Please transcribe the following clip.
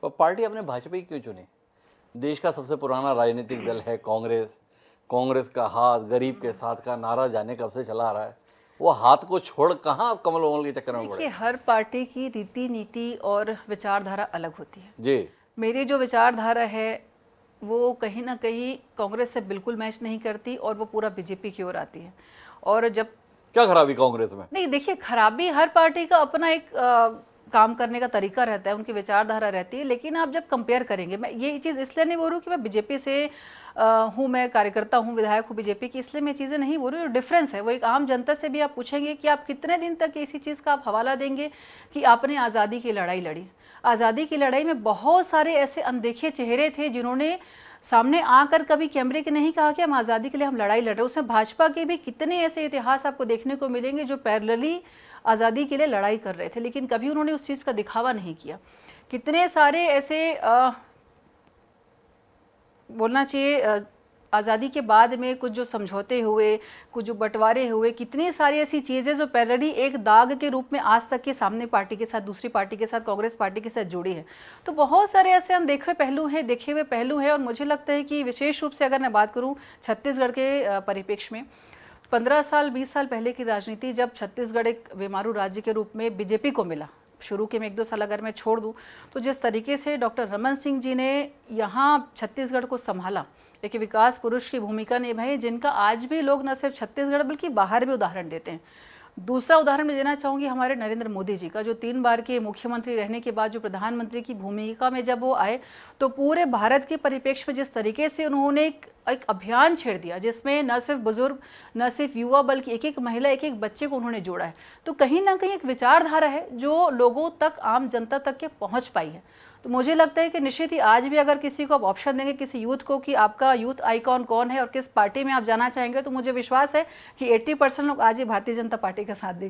पर पार्टी आपने भाजपा ही क्यों चुनी? देश का सबसे पुराना राजनीतिक दल है कांग्रेस। कांग्रेस का हाथ गरीब के साथ का नारा जाने कब से चला आ रहा है। वो हाथ को छोड़ कहाँ आप कमल वमल के चक्कर में पड़े? देखिए, हर पार्टी की रीति नीति और विचारधारा अलग होती है। जी। मेरी जो विचारधारा है वो कहीं ना कहीं कांग्रेस से बिल्कुल मैच नहीं करती और वो पूरा बीजेपी की ओर आती है। और जब क्या खराबी कांग्रेस में? नहीं, देखिए, खराबी हर पार्टी का अपना एक काम करने का तरीका रहता है, उनकी विचारधारा रहती है। लेकिन आप जब कंपेयर करेंगे, मैं ये चीज़ इसलिए नहीं बोल रही हूँ कि मैं बीजेपी से हूँ, मैं कार्यकर्ता हूँ, विधायक हूँ बीजेपी की, इसलिए मैं चीज़ें नहीं बोल रही हूँ। डिफरेंस है वो। एक आम जनता से भी आप पूछेंगे कि आप कितने दिन तक इसी चीज़ का आप हवाला देंगे कि आपने आज़ादी की लड़ाई लड़ी। आज़ादी की लड़ाई में बहुत सारे ऐसे अनदेखे चेहरे थे जिन्होंने सामने आकर कभी कैमरे के नहीं कहा कि हम आज़ादी के लिए हम लड़ाई लड़ रहे हैं। उसमें भाजपा के भी कितने ऐसे इतिहास आपको देखने को मिलेंगे जो पैरेलली आज़ादी के लिए लड़ाई कर रहे थे, लेकिन कभी उन्होंने उस चीज़ का दिखावा नहीं किया। कितने सारे ऐसे बोलना चाहिए आज़ादी के बाद में कुछ जो समझौते हुए, कुछ जो बंटवारे हुए, कितनी सारी ऐसी चीज़ें जो पैरेलली एक दाग के रूप में आज तक के सामने पार्टी के साथ, दूसरी पार्टी के साथ, कांग्रेस पार्टी के साथ जुड़ी है। तो बहुत सारे ऐसे हम देखे हुए पहलू हैं। और मुझे लगता है कि विशेष रूप से अगर मैं बात करूँ छत्तीसगढ़ के परिप्रेक्ष्य में, 15 साल 20 साल पहले की राजनीति, जब छत्तीसगढ़ एक बेमारू राज्य के रूप में बीजेपी को मिला, शुरू के में 1-2 साल अगर मैं छोड़ दूं, तो जिस तरीके से डॉक्टर रमन सिंह जी ने यहाँ छत्तीसगढ़ को संभाला, एक विकास पुरुष की भूमिका निभाई, जिनका आज भी लोग न सिर्फ छत्तीसगढ़ बल्कि बाहर भी उदाहरण देते हैं। दूसरा उदाहरण मैं देना चाहूँगी हमारे नरेंद्र मोदी जी का, जो 3 बार के मुख्यमंत्री रहने के बाद जो प्रधानमंत्री की भूमिका में जब वो आए, तो पूरे भारत के परिप्रेक्ष्य में जिस तरीके से उन्होंने एक अभियान छेड़ दिया, जिसमें न सिर्फ बुजुर्ग, न सिर्फ युवा, बल्कि एक एक महिला, एक एक बच्चे को उन्होंने जोड़ा है। तो कहीं ना कहीं एक विचारधारा है जो लोगों तक, आम जनता तक के पहुंच पाई है। तो मुझे लगता है कि निश्चित ही आज भी अगर किसी को आप ऑप्शन देंगे, किसी यूथ को, कि आपका यूथ आइकॉन कौन है और किस पार्टी में आप जाना चाहेंगे, तो मुझे विश्वास है कि 80% लोग आज ही भारतीय जनता पार्टी का साथ देंगे।